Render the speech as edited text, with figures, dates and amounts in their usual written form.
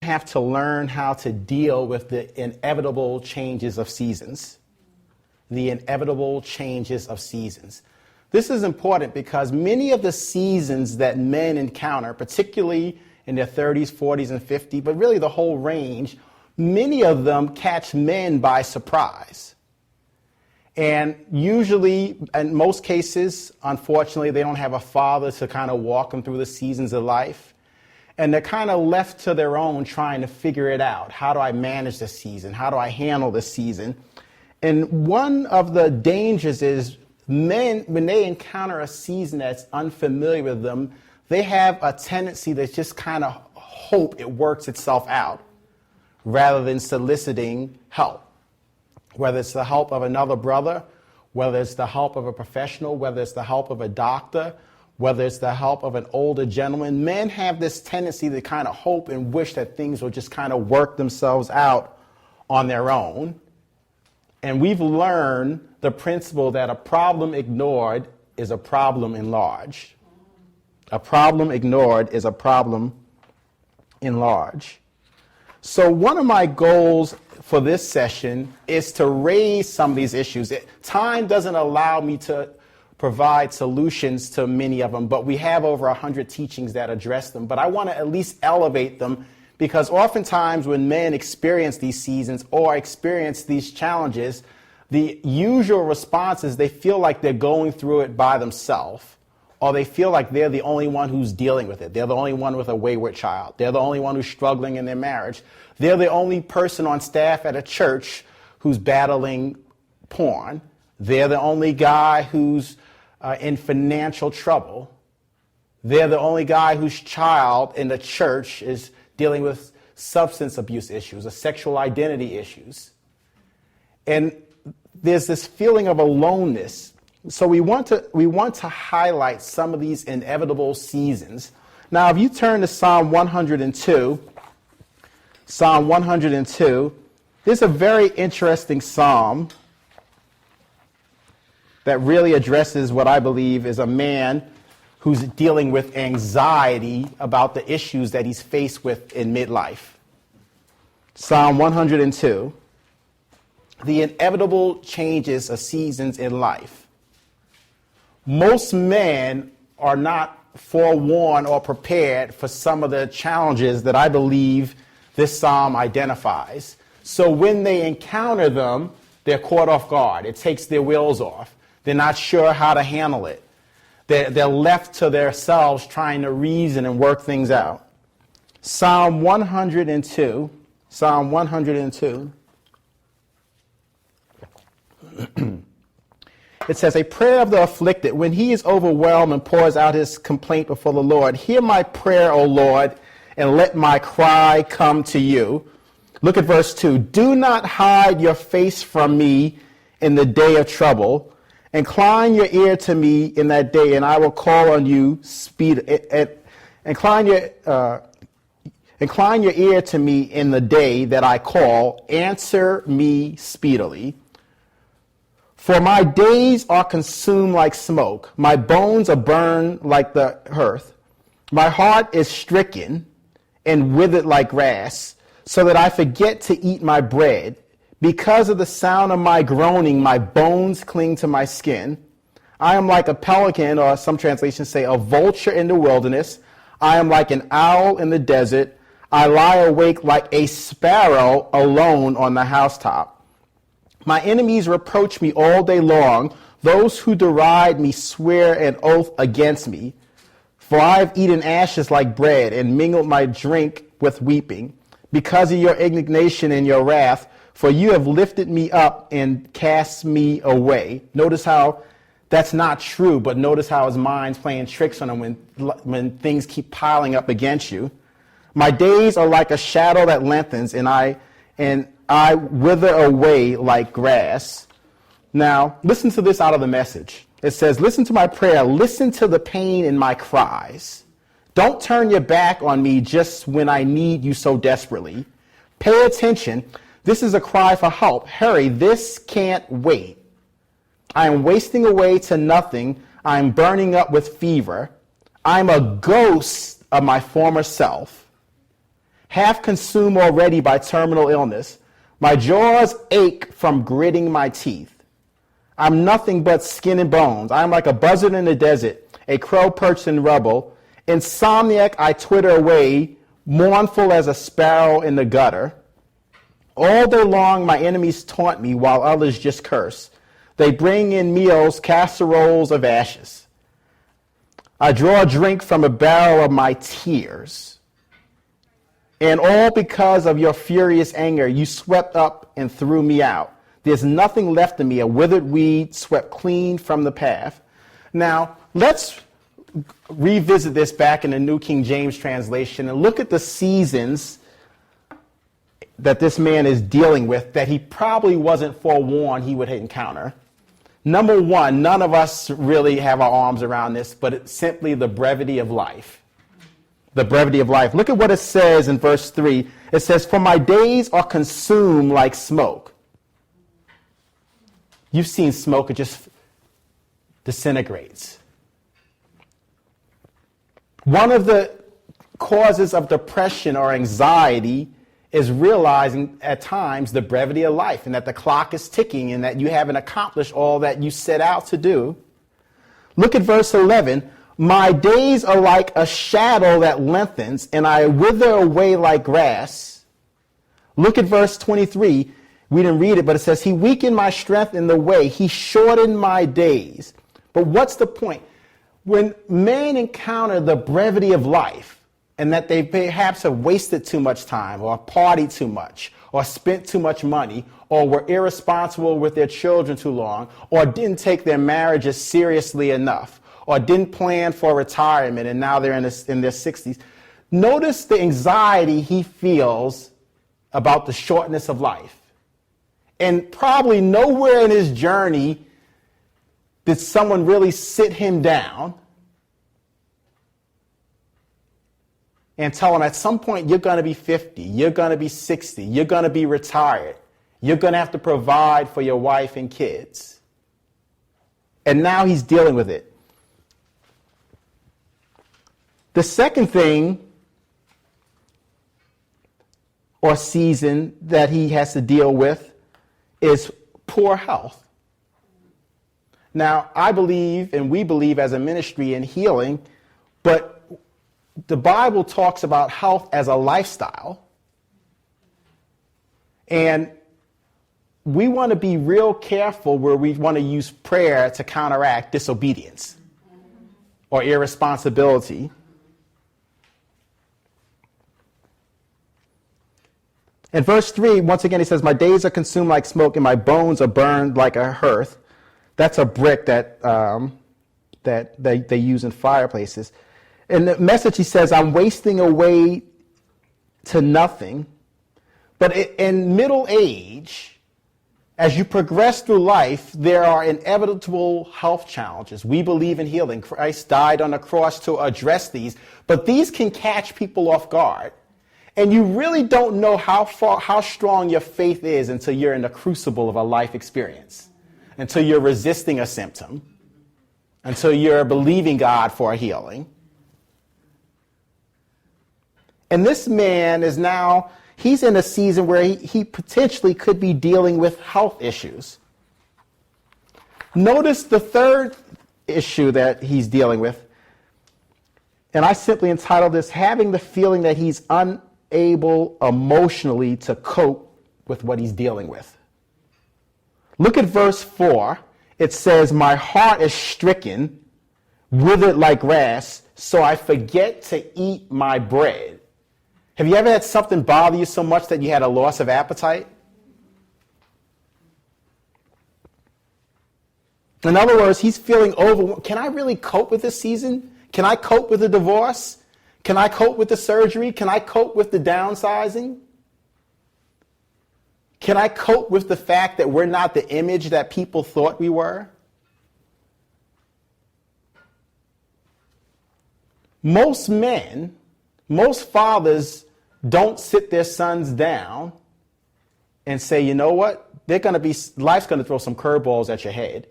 have to learn how to deal with the inevitable changes of seasons. The inevitable changes of seasons. This is important because many of the seasons that men encounter, particularly in their 30s, 40s, and 50s, but really the whole range, many of them catch men by surprise. And usually, in most cases, unfortunately, they don't have a father to kind of walk them through the seasons of life. And they're kind of left to their own trying to figure it out. How do I manage the season? How do I handle the season? And one of the dangers is men, when they encounter a season that's unfamiliar with them, they have a tendency to just kind of hope it works itself out rather than soliciting help. Whether it's the help of another brother, whether it's the help of a professional, whether it's the help of a doctor, whether it's the help of an older gentleman. Men have this tendency to kind of hope and wish that things will just kind of work themselves out on their own. And we've learned the principle that a problem ignored is a problem enlarged. A problem ignored is a problem enlarged. So one of my goals for this session is to raise some of these issues. Time doesn't allow me to provide solutions to many of them, but we have over 100 teachings that address them. But I want to at least elevate them, because oftentimes when men experience these seasons or experience these challenges, the usual response is they feel like they're going through it by themselves, or they feel like they're the only one who's dealing with it. They're the only one with a wayward child. They're the only one who's struggling in their marriage. They're the only person on staff at a church who's battling porn. They're the only guy who's in financial trouble. They're the only guy whose child in the church is dealing with substance abuse issues or sexual identity issues. And there's this feeling of aloneness. So we want to highlight some of these inevitable seasons. Now, if you turn to Psalm 102, Psalm 102, this is a very interesting psalm that really addresses what I believe is a man who's dealing with anxiety about the issues that he's faced with in midlife. Psalm 102, the inevitable changes of seasons in life. Most men are not forewarned or prepared for some of the challenges that I believe this psalm identifies. So when they encounter them, they're caught off guard. It takes their wheels off. They're not sure how to handle it. They're left to themselves trying to reason and work things out. Psalm 102, Psalm 102. It says, a prayer of the afflicted, when he is overwhelmed and pours out his complaint before the Lord. Hear my prayer, O Lord, and let my cry come to you. Look at verse 2. Do not hide your face from me in the day of trouble. Incline your ear to me in that day, and I will call on you. Incline your ear to me in the day that I call. Answer me speedily. For my days are consumed like smoke. My bones are burned like the earth. My heart is stricken and withered like grass, so that I forget to eat my bread. Because of the sound of my groaning, my bones cling to my skin. I am like a pelican, or some translations say a vulture in the wilderness. I am like an owl in the desert. I lie awake like a sparrow alone on the housetop. My enemies reproach me all day long. Those who deride me swear an oath against me. For I have eaten ashes like bread and mingled my drink with weeping. Because of your indignation and your wrath, for you have lifted me up and cast me away. Notice how that's not true, but notice how his mind's playing tricks on him when things keep piling up against you. My days are like a shadow that lengthens, and I wither away like grass. Now, listen to this out of the Message. It says, listen to my prayer. Listen to the pain in my cries. Don't turn your back on me just when I need you so desperately. Pay attention. This is a cry for help. Hurry, this can't wait. I am wasting away to nothing. I am burning up with fever. I am a ghost of my former self. half consumed already by terminal illness. My jaws ache from gritting my teeth. I'm nothing but skin and bones. I'm like a buzzard in the desert, a crow perched in rubble. Insomniac, I twitter away, mournful as a sparrow in the gutter. All day long, my enemies taunt me while others just curse. They bring in meals, casseroles of ashes. I draw a drink from a barrel of my tears. And all because of your furious anger, you swept up and threw me out. There's nothing left of me, a withered weed swept clean from the path. Now, let's revisit this back in the New King James translation and look at the seasons that this man is dealing with that he probably wasn't forewarned he would encounter. Number one, none of us really have our arms around this, but it's simply the brevity of life. The brevity of life. Look at what it says in verse 3. It says, for my days are consumed like smoke. You've seen smoke, it just disintegrates. One of the causes of depression or anxiety is realizing at times the brevity of life and that the clock is ticking and that you haven't accomplished all that you set out to do. Look at verse 11. My days are like a shadow that lengthens, and I wither away like grass. Look at verse 23. We didn't read it, but it says, he weakened my strength in the way. He shortened my days. But what's the point? When men encounter the brevity of life, and that they perhaps have wasted too much time, or partied too much, or spent too much money, or were irresponsible with their children too long, or didn't take their marriages seriously enough, or didn't plan for retirement, and now they're in their 60s. Notice the anxiety he feels about the shortness of life. And probably nowhere in his journey did someone really sit him down and tell him at some point you're going to be 50, you're going to be 60, you're going to be retired, you're going to have to provide for your wife and kids. And now he's dealing with it. The second thing or season that he has to deal with is poor health. Now, I believe, and we believe as a ministry in healing, but the Bible talks about health as a lifestyle. And we want to be real careful where we want to use prayer to counteract disobedience or irresponsibility. In verse 3, once again, he says, my days are consumed like smoke and my bones are burned like a hearth. That's a brick that they use in fireplaces. In the Message, he says, I'm wasting away to nothing. But in middle age, as you progress through life, there are inevitable health challenges. We believe in healing. Christ died on the cross to address these, but these can catch people off guard. And you really don't know how strong your faith is until you're in the crucible of a life experience, until you're resisting a symptom, until you're believing God for a healing. And this man is now, he's in a season where he potentially could be dealing with health issues. Notice the third issue that he's dealing with, and I simply entitled this, having the feeling that he's unable emotionally to cope with what he's dealing with. Look at verse 4. It says, my heart is stricken, withered like grass, so I forget to eat my bread. Have you ever had something bother you so much that you had a loss of appetite? In other words, he's feeling overwhelmed. Can I really cope with this season? Can I cope with the divorce? Can I cope with the surgery? Can I cope with the downsizing? Can I cope with the fact that we're not the image that people thought we were? Most men, most fathers don't sit their sons down and say, you know what? Life's going to throw some curveballs at your head.